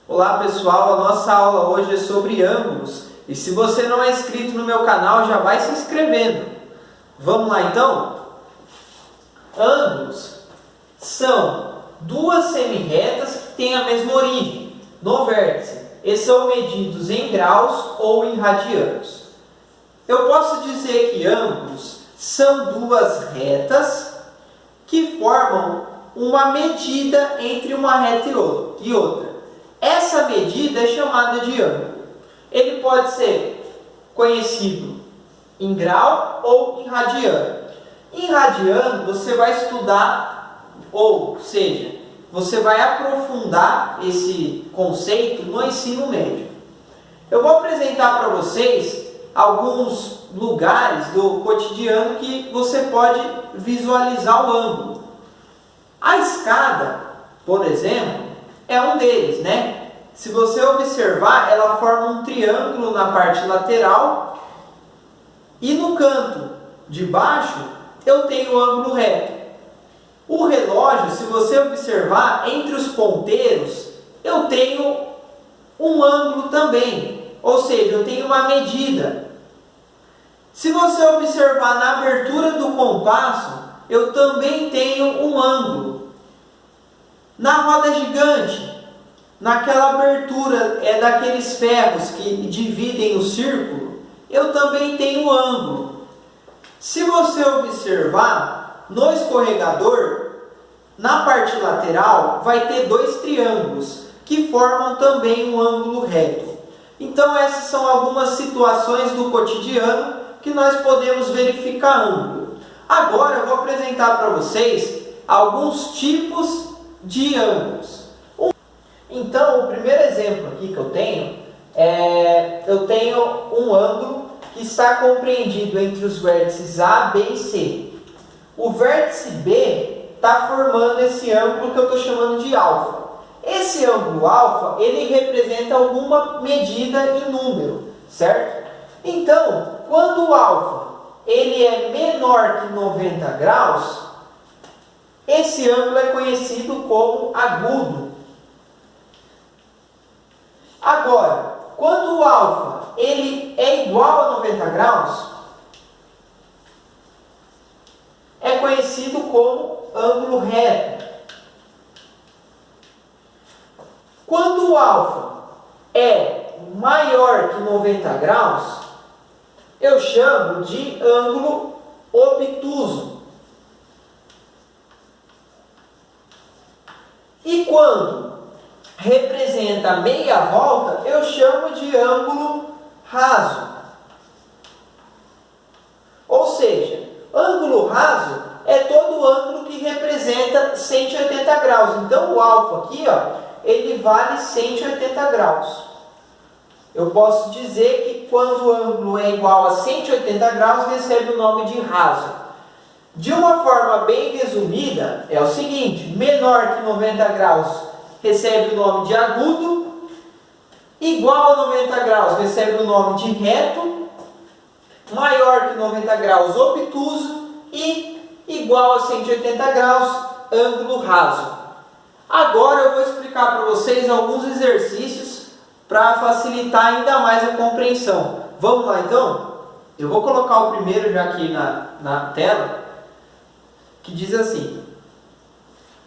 Olá pessoal, a nossa aula hoje é sobre ângulos e se você não é inscrito no meu canal já vai se inscrevendo. Vamos lá então? Ângulos são duas semirretas que têm a mesma origem no vértice e são medidos em graus ou em radianos. Eu posso dizer que ângulos são duas retas que formam uma medida entre uma reta e outra. Essa medida é chamada de ângulo. Ele pode ser conhecido em grau ou em radiano. Em radiano você vai estudar, ou seja, você vai aprofundar esse conceito no ensino médio. Eu vou apresentar para vocês alguns lugares do cotidiano que você pode visualizar o ângulo. A escada, por exemplo, é um deles, né? Se você observar, ela forma um triângulo na parte lateral e no canto de baixo eu tenho o ângulo reto. O relógio, se você observar, entre os ponteiros eu tenho um ângulo também, ou seja, eu tenho uma medida. Se você observar na abertura do compasso, eu também tenho um ângulo. Na roda gigante, naquela abertura daqueles ferros que dividem o círculo, eu também tenho ângulo. Se você observar, no escorregador, na parte lateral, vai ter dois triângulos que formam também um ângulo reto. Então essas são algumas situações do cotidiano que nós podemos verificar ângulo. Agora eu vou apresentar para vocês alguns tipos de ângulos. Então, o primeiro exemplo aqui que eu tenho um ângulo que está compreendido entre os vértices A, B e C. O vértice B está formando esse ângulo que eu estou chamando de alfa. Esse ângulo alfa, ele representa alguma medida em número, certo? Então, quando o alfa ele é menor que 90 graus, esse ângulo é conhecido como agudo. Agora, quando o alfa ele é igual a 90 graus, é conhecido como ângulo reto. Quando o alfa é maior que 90 graus, eu chamo de ângulo obtuso. E quando representa meia volta, eu chamo de ângulo raso. Ou seja, ângulo raso é todo ângulo que representa 180 graus. Então o alfa aqui, ele vale 180 graus. Eu posso dizer que quando o ângulo é igual a 180 graus, recebe o nome de raso. De uma forma bem resumida, é o seguinte: menor que 90 graus recebe o nome de agudo, igual a 90 graus recebe o nome de reto, maior que 90 graus obtuso e igual a 180 graus ângulo raso. Agora eu vou explicar para vocês alguns exercícios para facilitar ainda mais a compreensão. Vamos lá então? Eu vou colocar o primeiro já aqui na tela, que diz assim: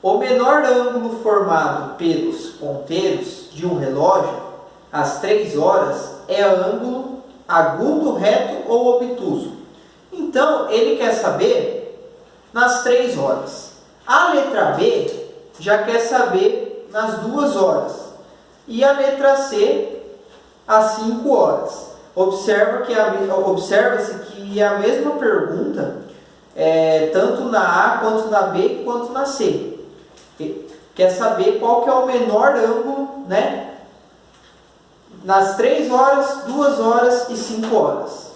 o menor ângulo formado pelos ponteiros de um relógio às 3 horas é ângulo agudo, reto ou obtuso. Então, ele quer saber nas 3 horas. A letra B já quer saber nas 2 horas. E a letra C às 5 horas. Observa-se que a mesma pergunta tanto na A, quanto na B, quanto na C. Quer saber qual que é o menor ângulo, né? Nas 3 horas, 2 horas e 5 horas.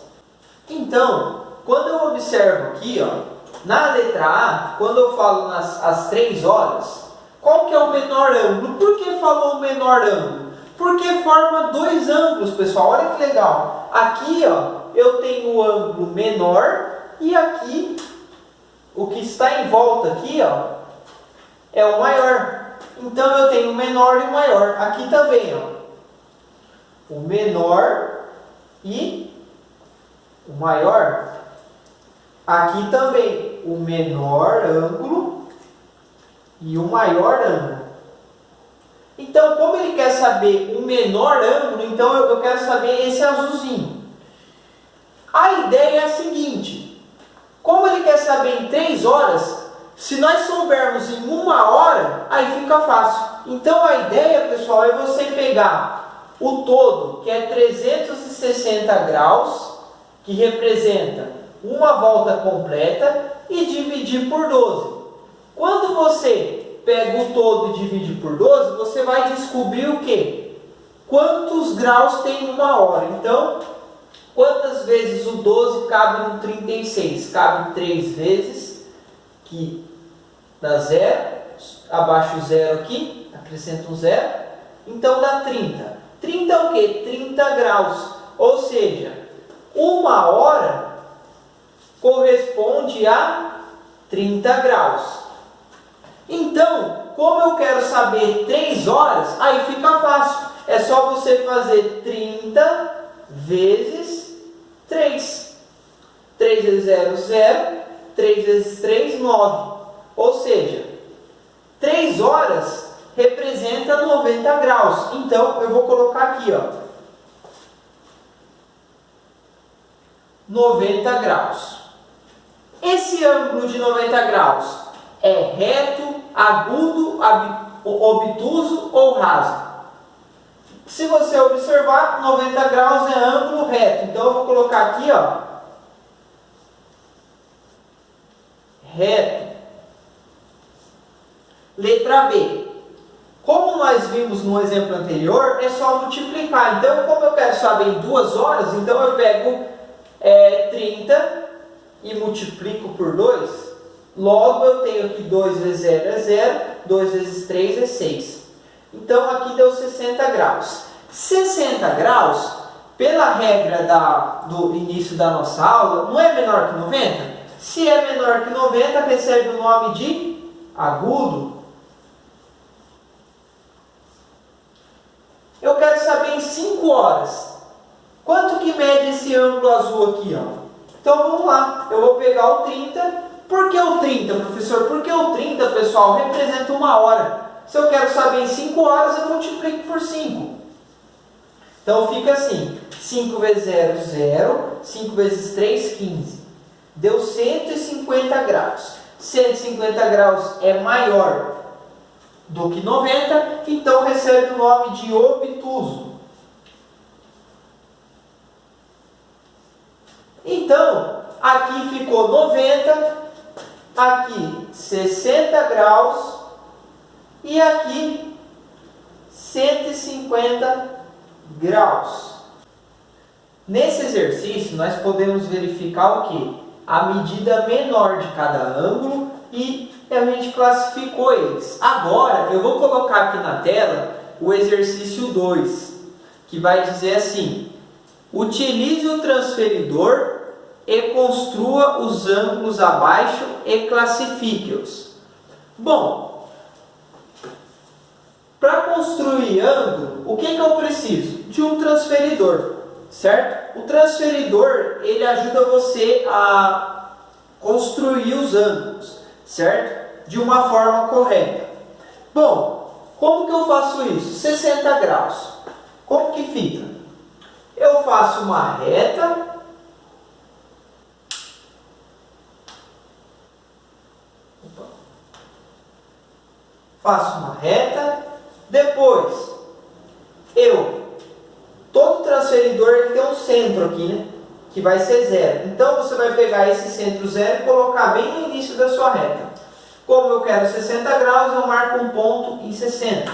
Então, quando eu observo aqui, na letra A, quando eu falo às 3 horas, qual que é o menor ângulo? Por que falou o menor ângulo? Porque forma dois ângulos, pessoal. Olha que legal. Aqui, eu tenho o ângulo menor e aqui, o que está em volta aqui, é o maior. Então eu tenho o menor e o maior. Aqui também, ó. O menor e o maior. Aqui também o menor ângulo e o maior ângulo. Então, como ele quer saber o menor ângulo, então eu quero saber esse azulzinho. A ideia é a seguinte: como ele quer saber em 3 horas, se nós soubermos em 1 hora, aí fica fácil. Então a ideia, pessoal, é você pegar o todo, que é 360 graus, que representa uma volta completa, e dividir por 12. Quando você pega o todo e divide por 12, você vai descobrir o quê? Quantos graus tem 1 hora. Então, quantas vezes o 12 cabe no 36? Cabe 3 vezes, que dá 0, abaixo o 0 aqui, acrescenta um 0, então dá 30. 30 é o quê? 30 graus, ou seja, 1 hora corresponde a 30 graus. Então, como eu quero saber 3 horas, aí fica fácil. É só você fazer 30 vezes 3. 3 vezes 0, 0. 3 vezes 3, 9. Ou seja, 3 horas representa 90 graus. Então, eu vou colocar aqui, ó, 90 graus. Esse ângulo de 90 graus é reto, agudo, obtuso ou raso? Se você observar, 90 graus é ângulo reto. Então, eu vou colocar aqui, ó, reto. Letra B. Como nós vimos no exemplo anterior, é só multiplicar. Então, como eu quero saber em 2 horas, então eu pego 30 e multiplico por 2. Logo, eu tenho aqui 2 vezes 0 é 0, 2 vezes 3 é 6. Então, aqui deu 60 graus. 60 graus, pela regra do início da nossa aula, não é menor que 90? Se é menor que 90, recebe o nome de agudo. Eu quero saber em 5 horas. Quanto que mede esse ângulo azul aqui, ó? Então, vamos lá. Eu vou pegar o 30. Por que o 30, professor? Porque o 30, pessoal, representa 1 hora. Se eu quero saber em 5 horas, eu multiplico por 5. Então, fica assim. 5 vezes 0, 0. 5 vezes 3, 15. Deu 150 graus. 150 graus é maior do que 90, então recebe o nome de obtuso. Então, aqui ficou 90, aqui 60 graus e aqui 150 graus. Nesse exercício, nós podemos verificar o quê? A medida menor de cada ângulo e a gente classificou eles. Agora, eu vou colocar aqui na tela o exercício 2, que vai dizer assim: utilize o transferidor e construa os ângulos abaixo e classifique-os. Bom, para construir ângulo, o que eu preciso? De um transferidor, certo? O transferidor, ele ajuda você a construir os ângulos, certo? De uma forma correta. Bom, como que eu faço isso? 60 graus. Como que fica? Eu faço uma reta. Faço uma reta. Depois, todo transferidor ele tem um centro aqui, né? Que vai ser 0. Então, você vai pegar esse centro 0 e colocar bem no início da sua reta. Como eu quero 60 graus, eu marco um ponto em 60.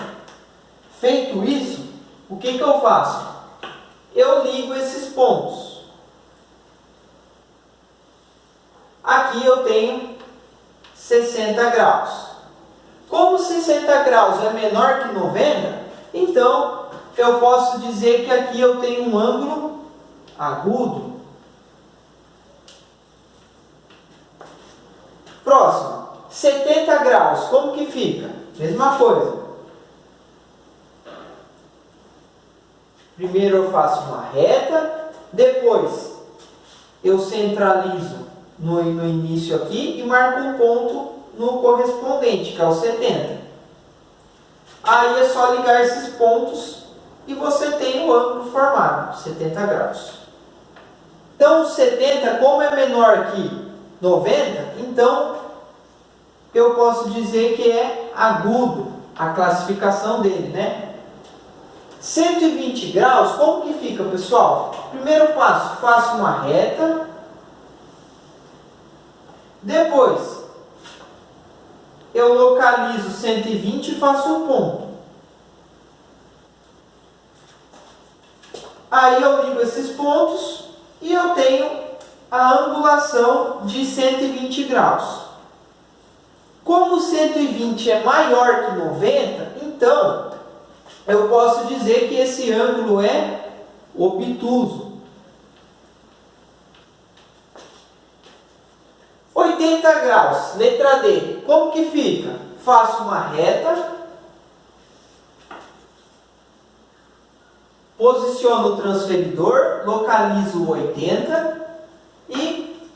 Feito isso, o que eu faço? Eu ligo esses pontos. Aqui eu tenho 60 graus. Como 60 graus é menor que 90, então eu posso dizer que aqui eu tenho um ângulo agudo. Próximo, 70 graus, como que fica? Mesma coisa, Primeiro eu faço uma reta, depois eu centralizo no início aqui e marco um ponto no correspondente, que é o 70. Aí é só ligar esses pontos e você tem o ângulo formado, 70 graus. Então, 70, como é menor que 90, então eu posso dizer que é agudo a classificação dele, né? 120 graus, como que fica, pessoal? Primeiro passo, faço uma reta. Depois, eu localizo 120 e faço um ponto. Aí eu ligo esses pontos e eu tenho a angulação de 120 graus. Como 120 é maior que 90, então eu posso dizer que esse ângulo é obtuso. 80 graus, letra D. Como que fica? Faço uma reta, posiciono o transferidor, localizo o 80 e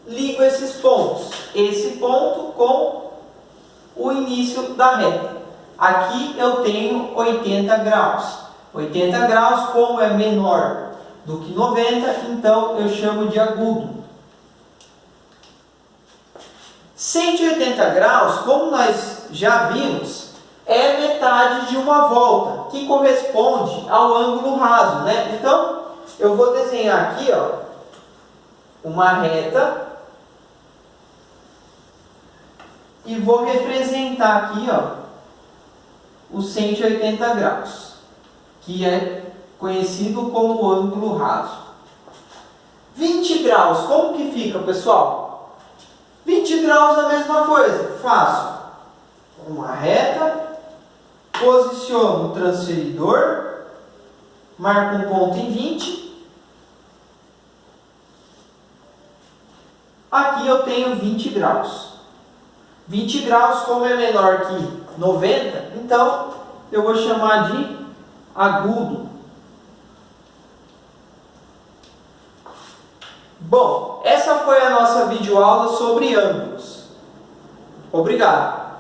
ligo esses pontos. Esse ponto com o início da reta. Aqui eu tenho 80 graus. 80 graus, como é menor do que 90, então eu chamo de agudo. 180 graus, como nós já vimos, é metade de uma volta, que corresponde ao ângulo raso, né? Então, eu vou desenhar aqui, ó, uma reta e vou representar aqui, ó, os 180 graus, que é conhecido como ângulo raso. 20 graus, como que fica, pessoal? 20 graus a mesma coisa. Faço uma reta, posiciono o transferidor, marco um ponto em 20. Aqui eu tenho 20 graus. 20 graus, como é menor que 90, então eu vou chamar de agudo. Bom, essa foi a nossa videoaula sobre ângulos. Obrigado.